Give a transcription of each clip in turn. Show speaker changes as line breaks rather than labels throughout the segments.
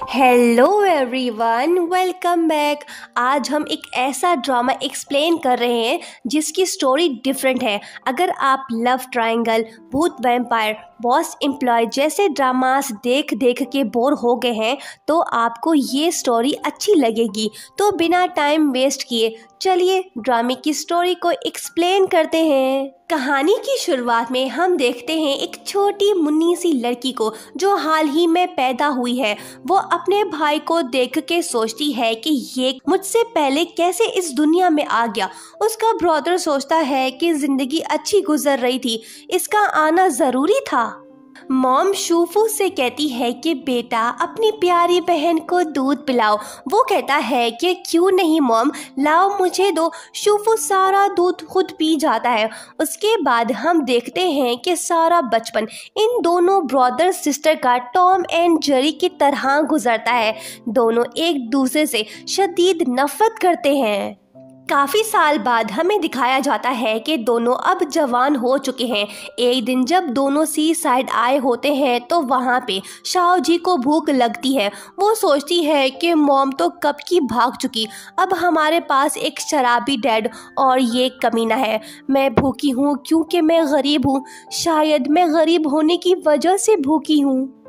Hello everyone, welcome back. आज हम एक ऐसा ड्रामा एक्सप्लेन कर रहे हैं जिसकी स्टोरी डिफरेंट है। अगर आप लव ट्रायंगल, भूत, वैम्पायर, बॉस एम्प्लॉय जैसे ड्रामास देख देख के बोर हो गए हैं तो आपको ये स्टोरी अच्छी लगेगी। तो बिना टाइम वेस्ट किए चलिए ड्रामे की स्टोरी को एक्सप्लेन करते हैं। कहानी की शुरुआत में हम देखते हैं एक छोटी मुन्नी सी लड़की को जो हाल ही में पैदा हुई है। वो अपने भाई को देख के सोचती है कि ये मुझसे पहले कैसे इस दुनिया में आ गया। उसका ब्रदर सोचता है कि जिंदगी अच्छी गुजर रही थी, इसका आना जरूरी था। मॉम शूफू से कहती है कि बेटा अपनी प्यारी बहन को दूध पिलाओ। वो कहता है कि क्यों नहीं मॉम, लाओ मुझे दो। शूफू सारा दूध खुद पी जाता है। उसके बाद हम देखते हैं कि सारा बचपन इन दोनों ब्रदर सिस्टर का टॉम एंड जेरी की तरह गुजरता है। दोनों एक दूसरे से शदीद नफरत करते हैं। काफ़ी साल बाद हमें दिखाया जाता है कि दोनों अब जवान हो चुके हैं। एक दिन जब दोनों सी साइड आए होते हैं तो वहाँ पे शाओ जी को भूख लगती है। वो सोचती है कि मॉम तो कब की भाग चुकी, अब हमारे पास एक शराबी डैड और ये कमीना है। मैं भूखी हूँ क्योंकि मैं गरीब हूँ, शायद मैं गरीब होने की वजह से भूखी हूँ।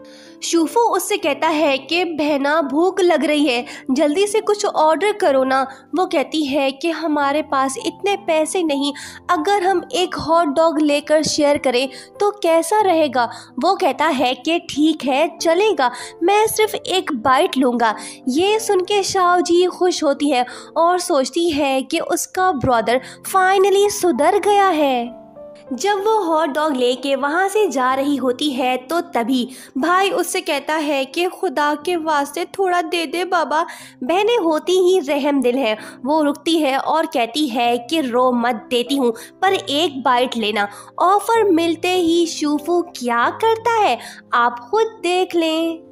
शूफू उससे कहता है कि बहना भूख लग रही है, जल्दी से कुछ ऑर्डर करो ना। वो कहती है कि हमारे पास इतने पैसे नहीं, अगर हम एक हॉट डॉग लेकर शेयर करें तो कैसा रहेगा। वो कहता है कि ठीक है चलेगा, मैं सिर्फ एक बाइट लूँगा। ये सुन के शाओ जी खुश होती है और सोचती है कि उसका ब्रदर फाइनली सुधर गया है। जब वो हॉट डॉग लेके वहाँ से जा रही होती है तो तभी भाई उससे कहता है कि खुदा के वास्ते थोड़ा दे दे बाबा। बहनें होती ही रहम दिल है। वो रुकती है और कहती है कि रो मत, देती हूँ पर एक बाइट लेना। ऑफर मिलते ही शूफू क्या करता है आप खुद देख लें।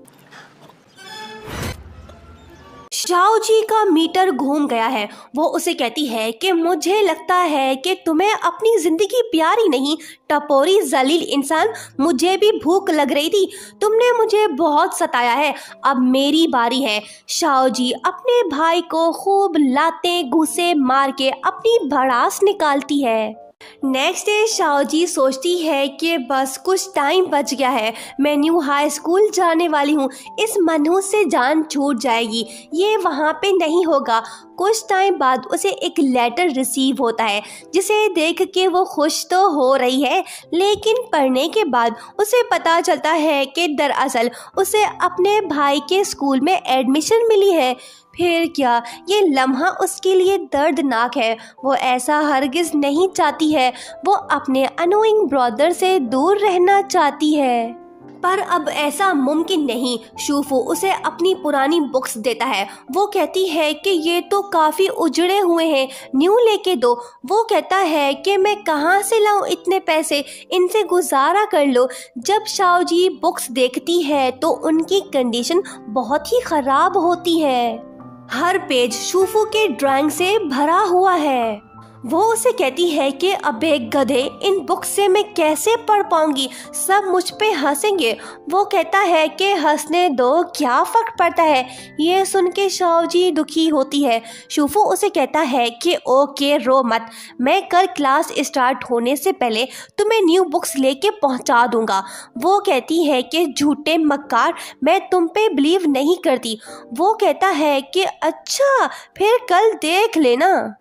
शाओ जी का मीटर घूम गया है। वो उसे कहती है कि मुझे लगता है कि तुम्हें अपनी जिंदगी प्यारी नहीं, टपोरी जलील इंसान। मुझे भी भूख लग रही थी, तुमने मुझे बहुत सताया है, अब मेरी बारी है। शाओ जी अपने भाई को खूब लाते घूसे मार के अपनी भड़ास निकालती है। नेक्स्ट डे शाओ जी सोचती है कि बस कुछ टाइम बच गया है, मैं न्यू हाई स्कूल जाने वाली हूँ। इस मनहूस से जान छूट जाएगी, ये वहाँ पे नहीं होगा। कुछ टाइम बाद उसे एक लेटर रिसीव होता है जिसे देख के वो खुश तो हो रही है, लेकिन पढ़ने के बाद उसे पता चलता है कि दरअसल उसे अपने भाई के स्कूल में एडमिशन मिली है। फिर क्या, ये लम्हा उसके लिए दर्दनाक है। वो ऐसा हरगिज नहीं चाहती है, वो अपने अनोइंग ब्रदर से दूर रहना चाहती है, पर अब ऐसा मुमकिन नहीं। शूफू उसे अपनी पुरानी बुक्स देता है। वो कहती है कि ये तो काफ़ी उजड़े हुए हैं, न्यू लेके दो। वो कहता है कि मैं कहाँ से लाऊं इतने पैसे, इनसे गुजारा कर लो। जब शाओ जी बुक्स देखती है तो उनकी कंडीशन बहुत ही ख़राब होती है। हर पेज शूफू के ड्राइंग से भरा हुआ है। वो उसे कहती है कि अबे गधे, इन बुक से मैं कैसे पढ़ पाऊंगी, सब मुझ पे हंसेंगे। वो कहता है कि हंसने दो, क्या फर्क पड़ता है। ये सुन के शाओ जी दुखी होती है। शूफू उसे कहता है कि ओके रो मत, मैं कल क्लास स्टार्ट होने से पहले तुम्हें न्यू बुक्स लेके पहुंचा दूंगा। वो कहती है कि झूठे मक्कार, मैं तुम पे बिलीव नहीं करती। वो कहता है कि अच्छा फिर कल देख लेना।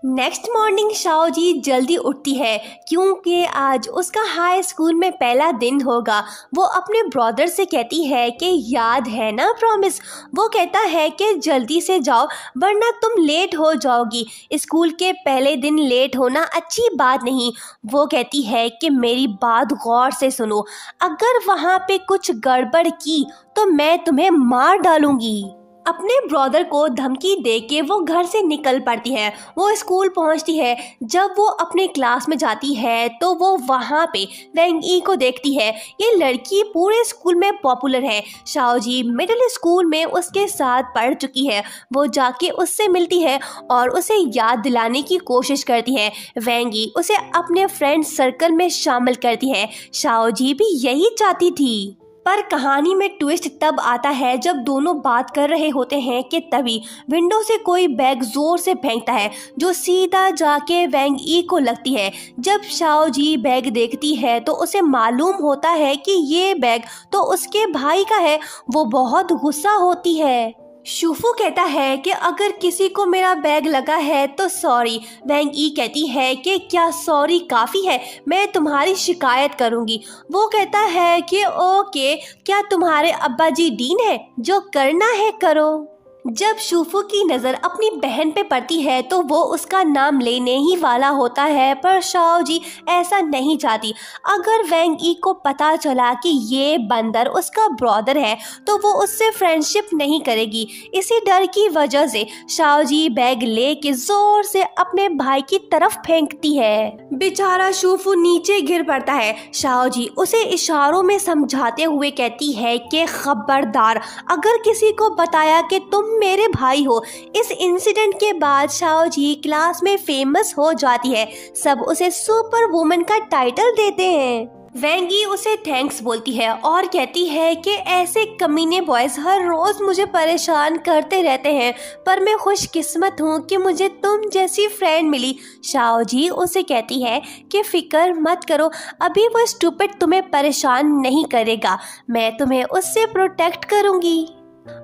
नेक्स्ट मॉर्निंग शाओ जी जल्दी उठती है क्योंकि आज उसका हाई स्कूल में पहला दिन होगा। वो अपने ब्रदर से कहती है कि याद है ना प्रॉमिस। वो कहता है कि जल्दी से जाओ वरना तुम लेट हो जाओगी। स्कूल के पहले दिन लेट होना अच्छी बात नहीं। वो कहती है कि मेरी बात गौर से सुनो, अगर वहाँ पे कुछ गड़बड़ की तो मैं तुम्हें मार डालूंगी। अपने ब्रदर को धमकी देके वो घर से निकल पड़ती है। वो स्कूल पहुंचती है। जब वो अपने क्लास में जाती है तो वो वहाँ पे वेंग ई को देखती है। ये लड़की पूरे स्कूल में पॉपुलर है। शाओ जी मिडिल स्कूल में उसके साथ पढ़ चुकी है। वो जाके उससे मिलती है और उसे याद दिलाने की कोशिश करती है। वेंग ई उसे अपने फ्रेंड सर्कल में शामिल करती है। शाओ जी भी यही चाहती थी। पर कहानी में ट्विस्ट तब आता है जब दोनों बात कर रहे होते हैं कि तभी विंडो से कोई बैग जोर से फेंकता है जो सीधा जाके वैंग ई को लगती है। जब शाओ जी बैग देखती है तो उसे मालूम होता है कि ये बैग तो उसके भाई का है। वो बहुत गुस्सा होती है। शूफू कहता है कि अगर किसी को मेरा बैग लगा है तो सॉरी। वैंग ई कहती है कि क्या सॉरी काफ़ी है, मैं तुम्हारी शिकायत करूंगी। वो कहता है कि ओके, क्या तुम्हारे अब्बा जी डीन है, जो करना है करो। जब शूफू की नज़र अपनी बहन पे पड़ती है तो वो उसका नाम लेने ही वाला होता है, पर शाओ जी ऐसा नहीं चाहती। अगर वैंग ई को पता चला कि ये बंदर उसका ब्रदर है तो वो उससे फ्रेंडशिप नहीं करेगी। इसी डर की वजह से शाओ जी बैग लेके जोर से अपने भाई की तरफ फेंकती है। बेचारा शूफू नीचे गिर पड़ता है। शाओ जी उसे इशारों में समझाते हुए कहती है कि खबरदार, अगर किसी को बताया कि तुम मेरे भाई हो। इस इंसिडेंट के बाद शाओ जी क्लास में फेमस हो जाती है। सब उसे सुपर वुमन का टाइटल देते हैं। वैंग ई उसे थैंक्स बोलती है और कहती है कि ऐसे कमीने बॉयज हर रोज मुझे परेशान करते रहते हैं, पर मैं खुशकिस्मत हूँ कि मुझे तुम जैसी फ्रेंड मिली। शाओ जी उसे कहती है कि फिक्र मत करो, अभी वो स्टूपिड तुम्हें परेशान नहीं करेगा, मैं तुम्हें उससे प्रोटेक्ट करूँगी।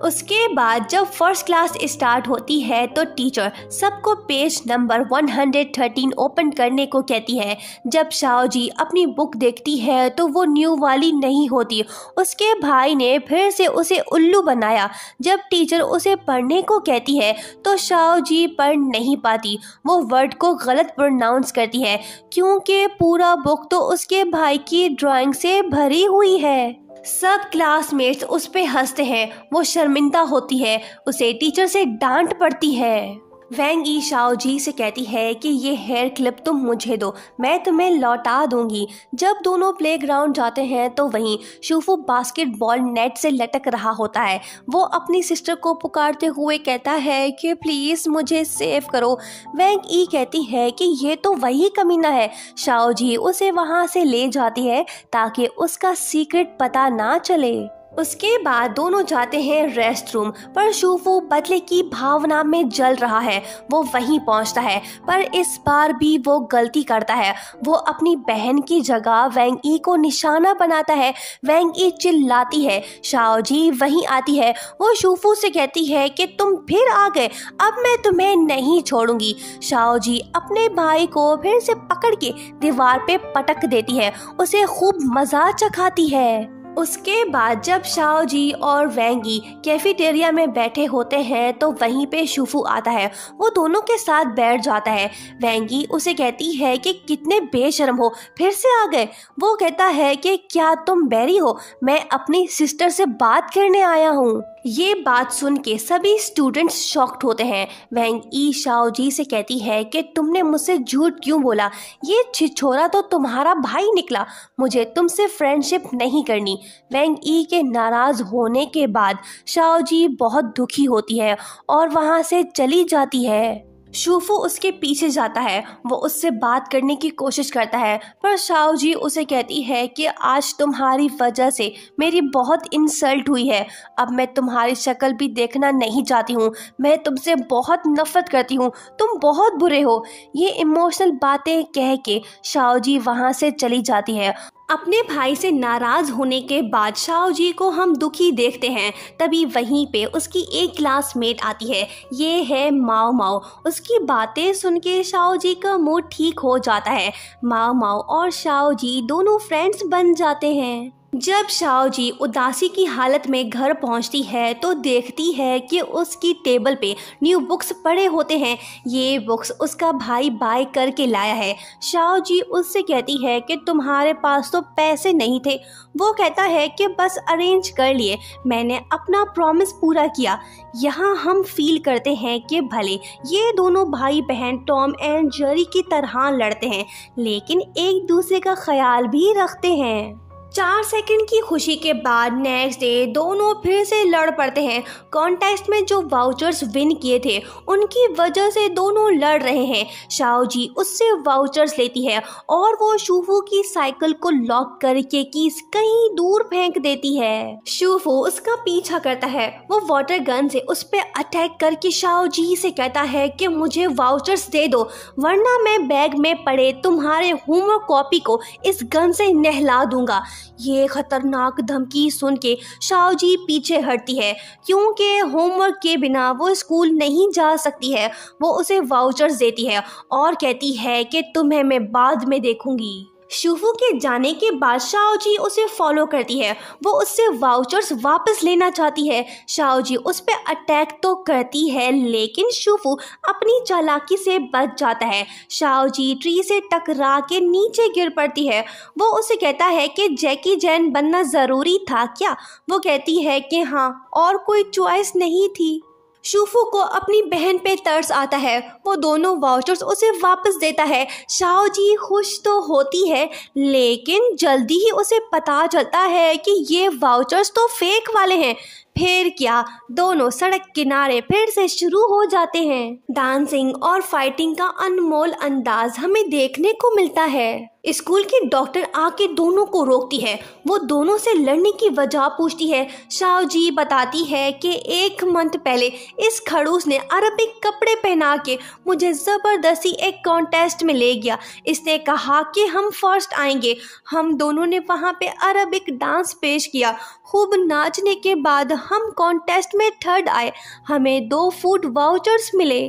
उसके बाद जब फर्स्ट क्लास स्टार्ट होती है तो टीचर सबको पेज नंबर 113 ओपन करने को कहती है। जब शाओ जी अपनी बुक देखती है तो वो न्यू वाली नहीं होती। उसके भाई ने फिर से उसे उल्लू बनाया। जब टीचर उसे पढ़ने को कहती है तो शाओ जी पढ़ नहीं पाती। वो वर्ड को गलत प्रोनाउंस करती है क्योंकि पूरा बुक तो उसके भाई की ड्राइंग से भरी हुई है। सब क्लासमेट्स उस पे हंसते हैं। वो शर्मिंदा होती है, उसे टीचर से डांट पड़ती है। वैंग ई शाओ जी से कहती है कि ये हेयर क्लिप तुम मुझे दो, मैं तुम्हें लौटा दूंगी। जब दोनों प्लेग्राउंड जाते हैं तो वहीं शूफू बास्केटबॉल नेट से लटक रहा होता है। वो अपनी सिस्टर को पुकारते हुए कहता है कि प्लीज़ मुझे सेव करो। वैंग ई कहती है कि ये तो वही कमीना है। शाओ जी उसे वहाँ से ले जाती है ताकि उसका सीक्रेट पता ना चले। उसके बाद दोनों जाते हैं रेस्ट रूम, पर शूफू बदले की भावना में जल रहा है। वो वहीं पहुंचता है, पर इस बार भी वो गलती करता है। वो अपनी बहन की जगह वैंग ई को निशाना बनाता है। वैंग ई चिल्लाती है। शाओ जी वहीं आती है। वो शूफू से कहती है कि तुम फिर आ गए, अब मैं तुम्हें नहीं छोड़ूंगी। शाओ जी अपने भाई को फिर से पकड़ के दीवार पे पटक देती है, उसे खूब मजा चखाती है। उसके बाद जब शाओ जी और वैंग ई कैफेटेरिया में बैठे होते हैं तो वहीं पे शूफू आता है। वो दोनों के साथ बैठ जाता है। वैंग ई उसे कहती है कि कितने बेशर्म हो, फिर से आ गए। वो कहता है कि क्या तुम बैरी हो, मैं अपनी सिस्टर से बात करने आया हूँ। ये बात सुन के सभी स्टूडेंट्स शॉक्ड होते हैं। वैंग ई शाओ जी से कहती है कि तुमने मुझसे झूठ क्यों बोला, ये छिछोरा तो तुम्हारा भाई निकला, मुझे तुमसे फ्रेंडशिप नहीं करनी। वैंग ई के नाराज होने के बाद शाओ जी बहुत दुखी होती है और वहाँ से चली जाती है। शूफू उसके पीछे जाता है। वो उससे बात करने की कोशिश करता है, पर शाओ जी उसे कहती है कि आज तुम्हारी वजह से मेरी बहुत इंसल्ट हुई है। अब मैं तुम्हारी शक्ल भी देखना नहीं चाहती हूँ। मैं तुमसे बहुत नफरत करती हूँ, तुम बहुत बुरे हो। ये इमोशनल बातें कह के शाओ जी वहाँ से चली जाती है। अपने भाई से नाराज होने के बाद शाओ जी को हम दुखी देखते हैं। तभी वहीं पे उसकी एक क्लासमेट आती है। ये है माओ माओ। उसकी बातें सुन के शाओ जी का मूड ठीक हो जाता है। माओ माओ और शाओ जी दोनों फ्रेंड्स बन जाते हैं। जब शाओ जी उदासी की हालत में घर पहुंचती है तो देखती है कि उसकी टेबल पे न्यू बुक्स पड़े होते हैं। ये बुक्स उसका भाई बाय करके लाया है। शाओ जी उससे कहती है कि तुम्हारे पास तो पैसे नहीं थे। वो कहता है कि बस अरेंज कर लिए, मैंने अपना प्रॉमिस पूरा किया। यहाँ हम फील करते हैं कि भले ये दोनों भाई बहन टॉम एंड जेरी की तरह लड़ते हैं, लेकिन एक दूसरे का ख्याल भी रखते हैं। 4 सेकंड की खुशी के बाद नेक्स्ट डे दोनों फिर से लड़ पड़ते हैं। कॉन्टेस्ट में जो वाउचर्स विन किए थे उनकी वजह से दोनों लड़ रहे हैं। शाओजी उससे वाउचर्स लेती है और वो शूफू की साइकिल को लॉक करके कीस कहीं दूर फेंक देती है। शूफू उसका पीछा करता है। वो वाटर गन से उस पर अटैक करके शाओजी से कहता है कि मुझे वाउचर्स दे दो वरना मैं बैग में पड़े तुम्हारे होमवर्क कॉपी को इस गन से नहला दूंगा। ये खतरनाक धमकी सुन के शाओजी पीछे हटती है क्योंकि होमवर्क के बिना वो स्कूल नहीं जा सकती है। वो उसे वाउचर्स देती है और कहती है कि तुम्हें मैं बाद में देखूंगी। शूफू के जाने के बाद शाओजी उसे फॉलो करती है। वो उससे वाउचर्स वापस लेना चाहती है। शाओजी उस पर अटैक तो करती है लेकिन शूफू अपनी चालाकी से बच जाता है। शाओजी ट्री से टकरा के नीचे गिर पड़ती है। वो उसे कहता है कि जैकी चैन बनना ज़रूरी था क्या? वो कहती है कि हाँ, और कोई चॉइस नहीं थी। शूफू को अपनी बहन पे तरस आता है। वो दोनों वाउचर्स उसे वापस देता है। शाओजी खुश तो होती है लेकिन जल्दी ही उसे पता चलता है कि ये वाउचर्स तो फेक वाले हैं। फिर क्या, दोनों सड़क किनारे फिर से शुरू हो जाते हैं। डांसिंग और फाइटिंग का अनमोल अंदाज हमें देखने को मिलता है। स्कूल की डॉक्टर आके दोनों को रोकती है। वो दोनों से लड़ने की वजह पूछती है। शाओजी बताती है कि 1 मंथ पहले इस खड़ूस ने अरबिक कपड़े पहना के मुझे ज़बरदस्ती एक कॉन्टेस्ट में ले गया। इसने कहा कि हम फर्स्ट आएंगे। हम दोनों ने वहाँ पे अरबिक डांस पेश किया। खूब नाचने के बाद हम कॉन्टेस्ट में 3rd आए। हमें 2 फूड वाउचर्स मिले।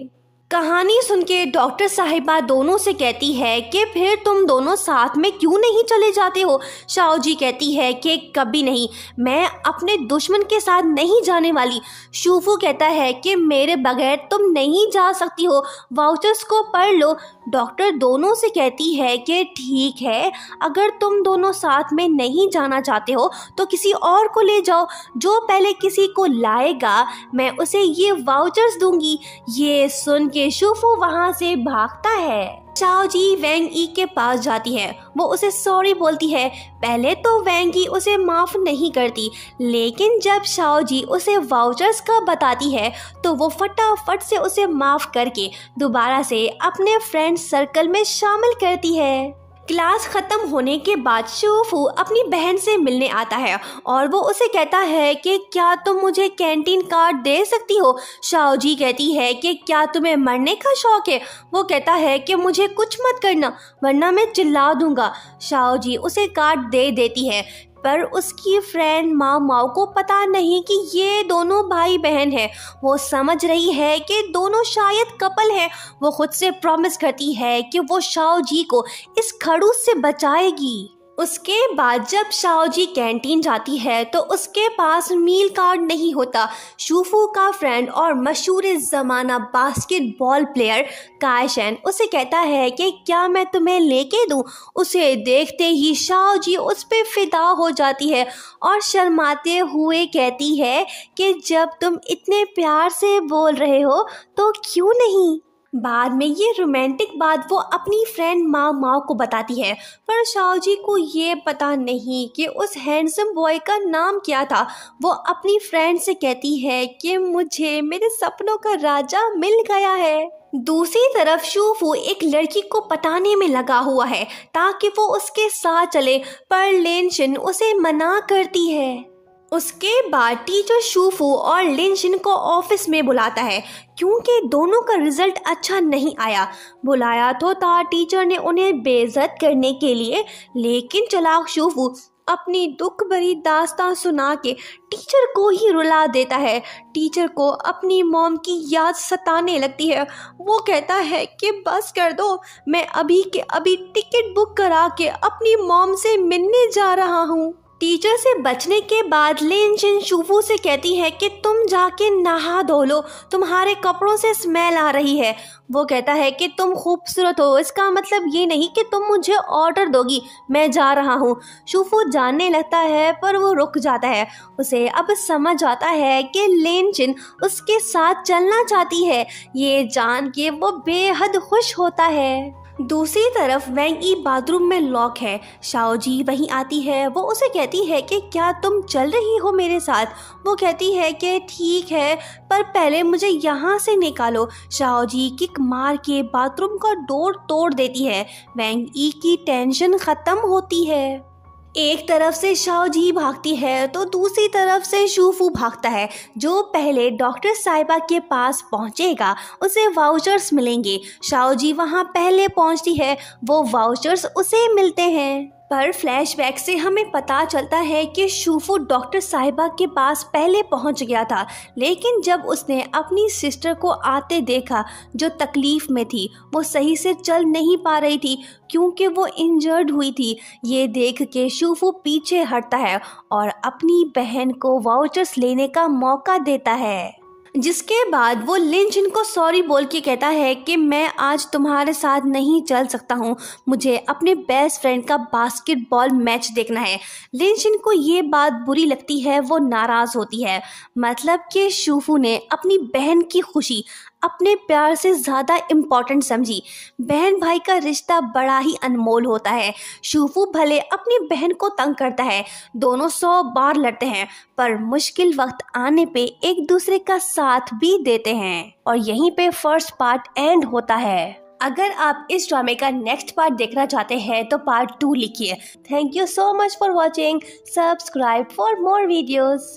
कहानी सुन के डॉक्टर साहिबा दोनों से कहती है कि फिर तुम दोनों साथ में क्यों नहीं चले जाते हो? शाओजी कहती है कि कभी नहीं, मैं अपने दुश्मन के साथ नहीं जाने वाली। शूफू कहता है कि मेरे बगैर तुम नहीं जा सकती हो, वाउचर्स को पढ़ लो। डॉक्टर दोनों से कहती है कि ठीक है, अगर तुम दोनों साथ में नहीं जाना चाहते हो तो किसी और को ले जाओ। जो पहले किसी को लाएगा मैं उसे ये वाउचर्स दूंगी। ये सुन के शूफू वहाँ से भागता है। शाओजी वैंग ई के पास जाती है। वो उसे सॉरी बोलती है। पहले तो वैंग ई उसे माफ़ नहीं करती लेकिन जब शाओजी उसे वाउचर्स का बताती है तो वो फटाफट से उसे माफ़ करके दोबारा से अपने फ्रेंड सर्कल में शामिल करती है। क्लास ख़त्म होने के बाद शूफू अपनी बहन से मिलने आता है और वो उसे कहता है कि क्या तुम मुझे कैंटीन कार्ड दे सकती हो? शाओजी कहती है कि क्या तुम्हें मरने का शौक है? वो कहता है कि मुझे कुछ मत करना वरना मैं चिल्ला दूंगा। शाओजी उसे कार्ड दे देती है पर उसकी फ्रेंड माओ को पता नहीं कि ये दोनों भाई बहन हैं। वो समझ रही है कि दोनों शायद कपल हैं। वो खुद से प्रॉमिस करती है कि वो शाओजी को इस खड़ूस से बचाएगी। उसके बाद जब शाओजी कैंटीन जाती है तो उसके पास मील कार्ड नहीं होता। शूफू का फ्रेंड और मशहूर ज़माना बास्केटबॉल प्लेयर कायशन उसे कहता है कि क्या मैं तुम्हें लेके दूं? उसे देखते ही शाओजी उस पे फिदा हो जाती है और शर्माते हुए कहती है कि जब तुम इतने प्यार से बोल रहे हो तो क्यों नहीं। बाद में ये रोमांटिक बात वो अपनी फ्रेंड माओ को बताती है पर शाओजी को ये पता नहीं कि उस हैंडसम बॉय का नाम क्या था। वो अपनी फ्रेंड से कहती है कि मुझे मेरे सपनों का राजा मिल गया है। दूसरी तरफ शूफू एक लड़की को पटाने में लगा हुआ है ताकि वो उसके साथ चले पर लिनशिन उसे मना करती है। उसके बाद टीचर शूफू और लिनशिन को ऑफिस में बुलाता है क्योंकि दोनों का रिजल्ट अच्छा नहीं आया। बुलाया तो था टीचर ने उन्हें बेइज्जत करने के लिए लेकिन चालाक शूफू अपनी दुख भरी दास्तां सुना के टीचर को ही रुला देता है। टीचर को अपनी मॉम की याद सताने लगती है। वो कहता है कि बस कर दो, मैं अभी के अभी टिकट बुक करा के अपनी मॉम से मिलने जा रहा हूँ। टीचर से बचने के बाद लिनशिन शूफू से कहती है कि तुम जाके नहा धो लो, तुम्हारे कपड़ों से स्मेल आ रही है। वो कहता है कि तुम खूबसूरत हो, इसका मतलब ये नहीं कि तुम मुझे ऑर्डर दोगी, मैं जा रहा हूँ। शूफू जानने लगता है पर वो रुक जाता है। उसे अब समझ आता है कि लिनशिन उसके साथ चलना चाहती है। ये जान के वो बेहद खुश होता है। दूसरी तरफ वेंगी बाथरूम में लॉक है। शाओजी वहीं आती है। वो उसे कहती है कि क्या तुम चल रही हो मेरे साथ। वो कहती है कि ठीक है, पर पहले मुझे यहाँ से निकालो। शाओजी किक मार के बाथरूम का डोर तोड़ देती है। वेंगी की टेंशन खत्म होती है। एक तरफ से शाओजी भागती है तो दूसरी तरफ से शूफू भागता है। जो पहले डॉक्टर साहिबा के पास पहुंचेगा उसे वाउचर्स मिलेंगे। शाओजी वहां पहले पहुंचती है। वो वाउचर्स उसे मिलते हैं। पर फ्लैशबैक से हमें पता चलता है कि शूफू डॉक्टर साहिबा के पास पहले पहुंच गया था, लेकिन जब उसने अपनी सिस्टर को आते देखा जो तकलीफ में थी, वो सही से चल नहीं पा रही थी क्योंकि वो इंजर्ड हुई थी। ये देख के शूफू पीछे हटता है और अपनी बहन को वाउचर्स लेने का मौका देता है। जिसके बाद वो लिंचिन को सॉरी बोल के कहता है कि मैं आज तुम्हारे साथ नहीं चल सकता हूँ, मुझे अपने बेस्ट फ्रेंड का बास्केटबॉल मैच देखना है। लिंचिन को ये बात बुरी लगती है। वो नाराज़ होती है। मतलब कि शूफू ने अपनी बहन की खुशी अपने प्यार से ज़्यादा इम्पॉर्टेंट समझी। बहन भाई का रिश्ता बड़ा ही अनमोल होता है। शूफू भले अपनी बहन को तंग करता है, दोनों 100 बार लड़ते हैं, पर मुश्किल वक्त आने पे एक दूसरे का साथ भी देते हैं। और यहीं पे फर्स्ट पार्ट एंड होता है। अगर आप इस ड्रामे का नेक्स्ट पार्ट देखना चाहते हैं तो पार्ट 2 लिखिए। Thank you so much for watching. Subscribe for more videos.